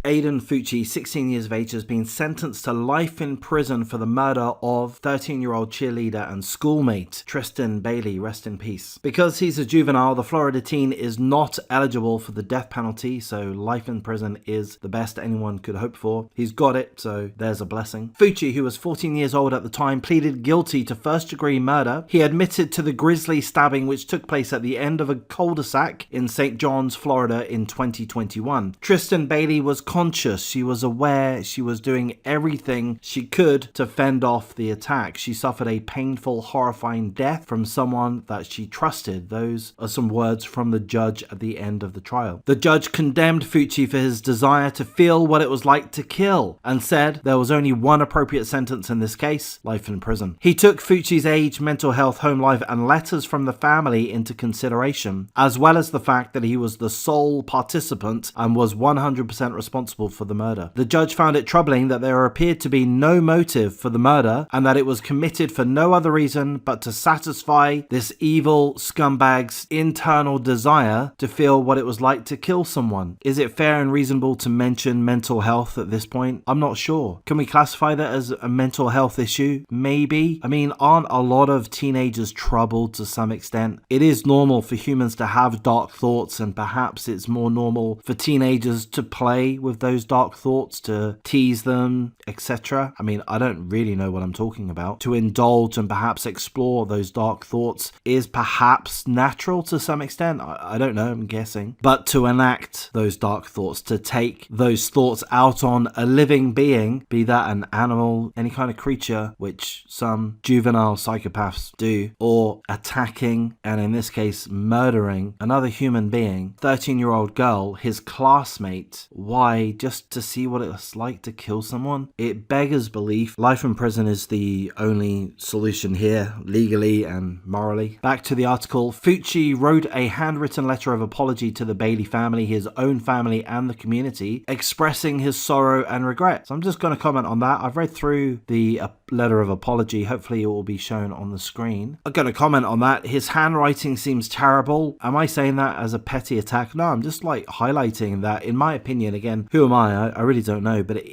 Aiden Fucci, 16 years of age, has been sentenced to life in prison for the murder of 13-year-old cheerleader and schoolmate Tristyn Bailey, rest in peace. Because he's a juvenile, the Florida teen is not eligible for the death penalty, so life in prison is the best anyone could hope for. He's got it, so there's a blessing. Fucci, who was 14 years old at the time, pleaded guilty to first-degree murder. He admitted to the grisly stabbing which took place at the end of a cul-de-sac in St. John's, Florida in 2021. Tristyn Bailey was conscious, she was aware, she was doing everything she could to fend off the attack. She suffered a painful, horrifying death from someone that she trusted. Those are some words from the judge at the end of the trial. The judge condemned Fucci for his desire to feel what it was like to kill and said there was only one appropriate sentence in this case: life in prison. He took Fucci's age, mental health, home life and letters from the family into consideration, as well as the fact that he was the sole participant and was 100% responsible for the murder. The judge found it troubling that there appeared to be no motive for the murder and that it was committed for no other reason but to satisfy this evil scumbag's internal desire to feel what it was like to kill someone. Is it fair and reasonable to mention mental health at this point? I'm not sure. Can we classify that as a mental health issue? Maybe. I mean, aren't a lot of teenagers troubled to some extent? It is normal for humans to have dark thoughts, and perhaps it's more normal for teenagers to play with those dark thoughts, to tease them, etc. I mean, I don't really know what I'm talking about. To indulge and perhaps explore those dark thoughts is perhaps natural to some extent. I don't know, I'm guessing. But to enact those dark thoughts, to take those thoughts out on a living being, be that an animal, any kind of creature, which some juvenile psychopaths do, or attacking, and in this case murdering another human being, 13-year-old girl, his classmate, why? Just to see what it's like to kill someone? It beggars belief. Life in prison is the only solution here, legally and morally. Back to the article. Fucci wrote a handwritten letter of apology to the Bailey family, his own family and the community, expressing his sorrow and regret. So I'm just going to comment on that. I've read through the letter of apology. Hopefully it will be shown on the screen. I'm going to comment on that. His handwriting seems terrible. Am I saying that as a petty attack? No, I'm just like highlighting that, in my opinion, again, who am I really don't know, but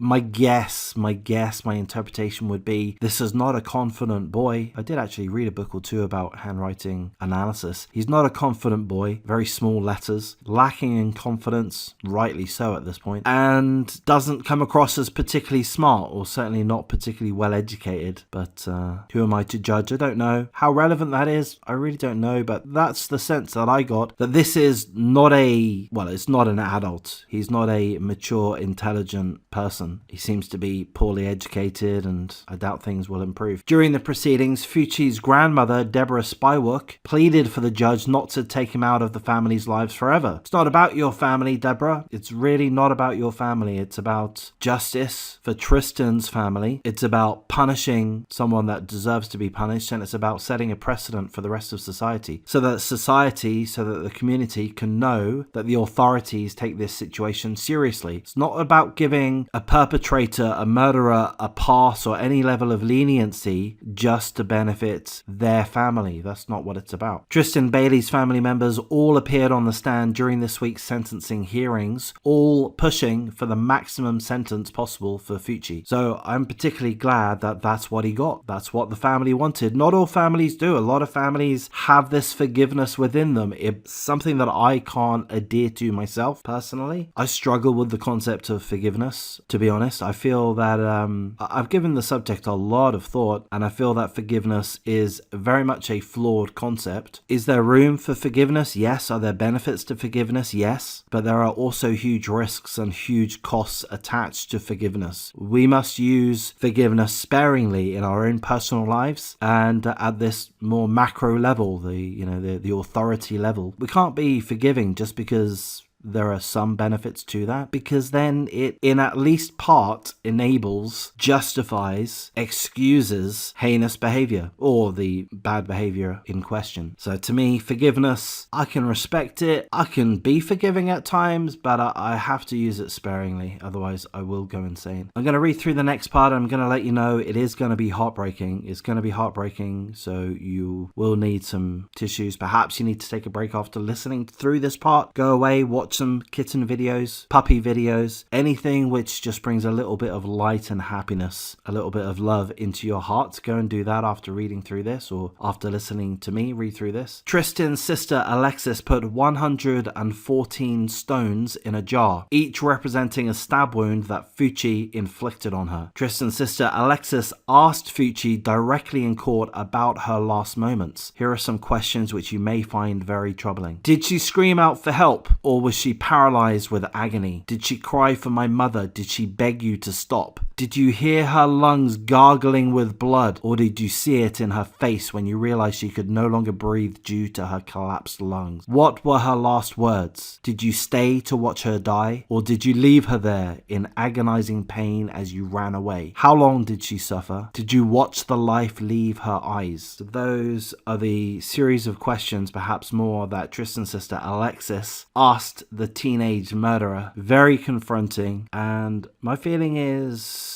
my interpretation would be this is not a confident boy. I did actually read a book or two about handwriting analysis. He's not a confident boy, very small letters, lacking in confidence, rightly so at this point, and doesn't come across as particularly smart, or certainly not particularly well educated. But who am I to judge? I don't know. How relevant that is, I really don't know, but that's the sense that I got, that this is not it's not an adult. He's not a mature, intelligent person. He seems to be poorly educated, and I doubt things will improve. During the proceedings, Fucci's grandmother, Deborah Spywook, pleaded for the judge not to take him out of the family's lives forever. It's not about your family, Deborah. It's really not about your family. It's about justice for Tristyn's family. It's about punishing someone that deserves to be punished, and it's about setting a precedent for the rest of society, so that the community can know that the authorities take this situation seriously. It's not about giving a perpetrator, a murderer, a pass or any level of leniency just to benefit their family. That's not what it's about. Tristyn Bailey's family members all appeared on the stand during this week's sentencing hearings, all pushing for the maximum sentence possible for Fucci. So I'm particularly glad that that's what he got. That's what the family wanted. Not all families do. A lot of families have this forgiveness within them. It's something that I can't adhere to myself personally. I struggle with the concept of forgiveness, to be honest. I feel that I've given the subject a lot of thought, and I feel that forgiveness is very much a flawed concept. Is there room for forgiveness? Yes. Are there benefits to forgiveness? Yes. But there are also huge risks and huge costs attached to forgiveness. We must use forgiveness sparingly in our own personal lives, and at this more macro level, the authority level. We can't be forgiving just because there are some benefits to that, because then it in at least part enables, justifies, excuses heinous behavior or the bad behavior in question. So to me, forgiveness, I can respect it, I can be forgiving at times, but I have to use it sparingly, otherwise I will go insane. I'm going to read through the next part. I'm going to let you know it is going to be heartbreaking. It's going to be heartbreaking, so you will need some tissues. Perhaps you need to take a break after listening through this part. Go away, watch watch some kitten videos, puppy videos, anything which just brings a little bit of light and happiness, a little bit of love into your heart. Go and do that after reading through this or after listening to me read through this. Tristyn's sister Alexis put 114 stones in a jar, each representing a stab wound that Fucci inflicted on her. Tristyn's sister Alexis asked Fucci directly in court about her last moments. Here are some questions which you may find very troubling. Did she scream out for help, or was she paralyzed with agony? Did she cry for my mother? Did she beg you to stop? Did you hear her lungs gargling with blood, or did you see it in her face when you realized she could no longer breathe due to her collapsed lungs? What were her last words? Did you stay to watch her die, or did you leave her there in agonizing pain as you ran away? How long did she suffer? Did you watch the life leave her eyes? So those are the series of questions, perhaps more, that Tristyn's sister Alexis asked the teenage murderer. Very confronting, and my feeling is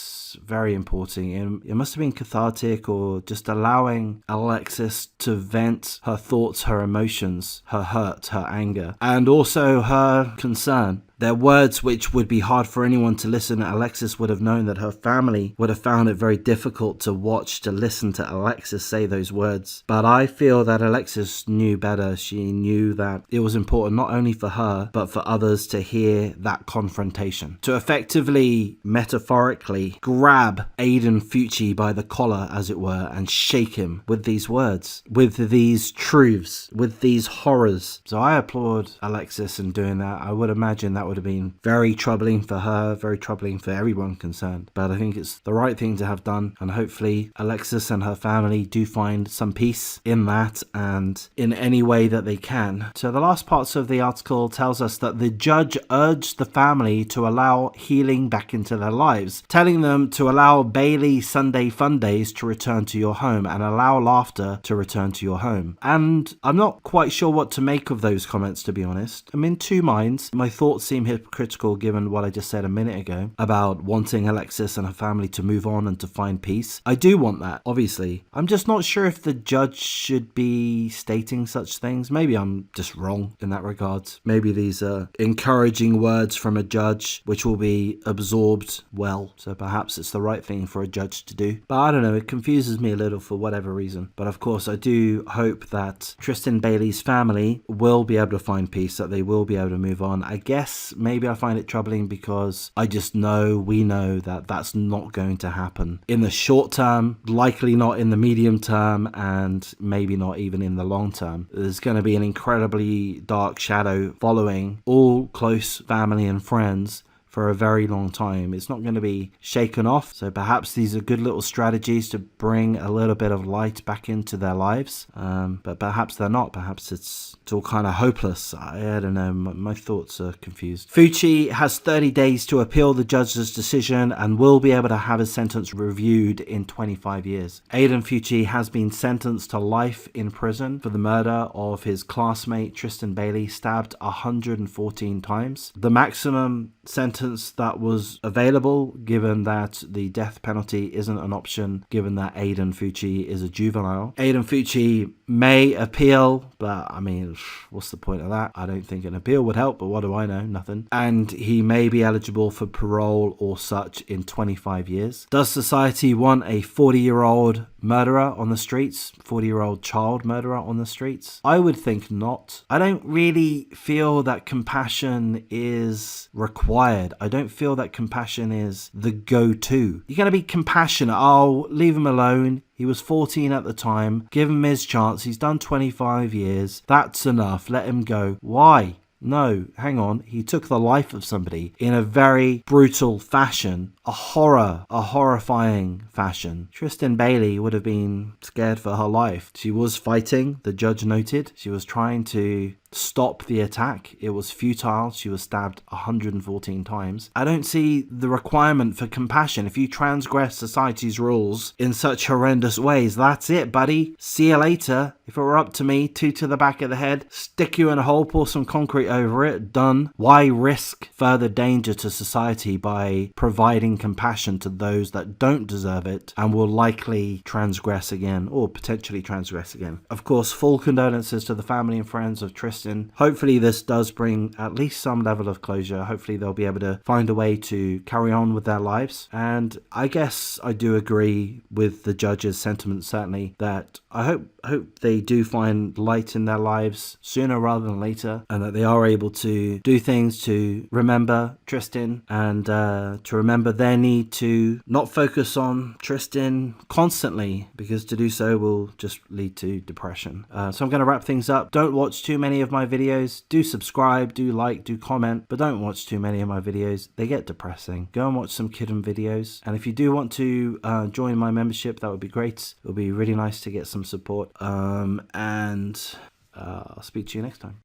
very important. It must have been cathartic, or just allowing Alexis to vent her thoughts, her emotions, her hurt, her anger, and also her concern. They're words which would be hard for anyone to listen. Alexis would have known that her family would have found it very difficult to watch, to listen to Alexis say those words. But I feel that Alexis knew better. She knew that it was important not only for her, but for others to hear that confrontation. To effectively, metaphorically, grab Aiden Fucci by the collar, as it were, and shake him with these words, with these truths, with these horrors. So I applaud Alexis in doing that. I would imagine that would have been very troubling for her, very troubling for everyone concerned. But I think it's the right thing to have done, and hopefully Alexis and her family do find some peace in that and in any way that they can. So the last parts of the article tells us that the judge urged the family to allow healing back into their lives, telling them to allow Bailey Sunday fun days to return to your home and allow laughter to return to your home. And I'm not quite sure what to make of those comments, to be honest. I'm in two minds. My thoughts seem hypocritical given what I just said a minute ago about wanting Alexis and her family to move on and to find peace. I do want that, obviously. I'm just not sure if the judge should be stating such things. Maybe I'm just wrong in that regard. Maybe these are encouraging words from a judge which will be absorbed well. So perhaps it's the right thing for a judge to do. But I don't know, it confuses me a little for whatever reason. But of course, I do hope that Tristyn Bailey's family will be able to find peace, that they will be able to move on. I guess maybe I find it troubling because we know that that's not going to happen in the short term, likely not in the medium term, and maybe not even in the long term. There's going to be an incredibly dark shadow following all close family and friends for a very long time. It's not going to be shaken off. So perhaps these are good little strategies to bring a little bit of light back into their lives. But perhaps they're not. Perhaps it's all kind of hopeless. I don't know. My thoughts are confused. Fucci has 30 days to appeal the judge's decision and will be able to have his sentence reviewed in 25 years. Aiden Fucci has been sentenced to life in prison for the murder of his classmate Tristyn Bailey, stabbed 114 times. The maximum sentence that was available, given that the death penalty isn't an option, given that Aiden Fucci is a juvenile. Aiden Fucci may appeal, but I mean, what's the point of that? I don't think an appeal would help, but what do I know? Nothing. And he may be eligible for parole or such in 25 years. Does society want a 40-year-old murderer on the streets? 40-year-old child murderer on the streets? I would think not. I don't really feel that compassion is required. I don't feel that compassion is the go-to. You're going to be compassionate. Oh, leave him alone. He was 14 at the time. Give him his chance. He's done 25 years. That's enough. Let him go. Why? No, hang on. He took the life of somebody in a very brutal fashion. A horrifying fashion. Tristyn Bailey would have been scared for her life. She was fighting, the judge noted. She was trying to stop the attack. It was futile. She was stabbed 114 times. I don't see the requirement for compassion. If you transgress society's rules in such horrendous ways, that's it, buddy. See you later. If it were up to me, 2 to the back of the head, stick you in a hole, pour some concrete over it, done. Why risk further danger to society by providing compassion to those that don't deserve it and will likely transgress again, or potentially transgress again? Of course, full condolences to the family and friends of Tristyn Tristyn. Hopefully this does bring at least some level of closure. Hopefully they'll be able to find a way to carry on with their lives. And I guess I do agree with the judge's sentiment, certainly, that I hope they do find light in their lives sooner rather than later, and that they are able to do things to remember Tristyn, and to remember their need to not focus on Tristyn constantly, because to do so will just lead to depression. So I'm going to wrap things up. Don't watch too many of my videos. Do subscribe, do like, do comment, but don't watch too many of my videos. They get depressing. Go and watch some kidden videos. And if you do want to join my membership, that would be great. It would be really nice to get some support. And I'll speak to you next time.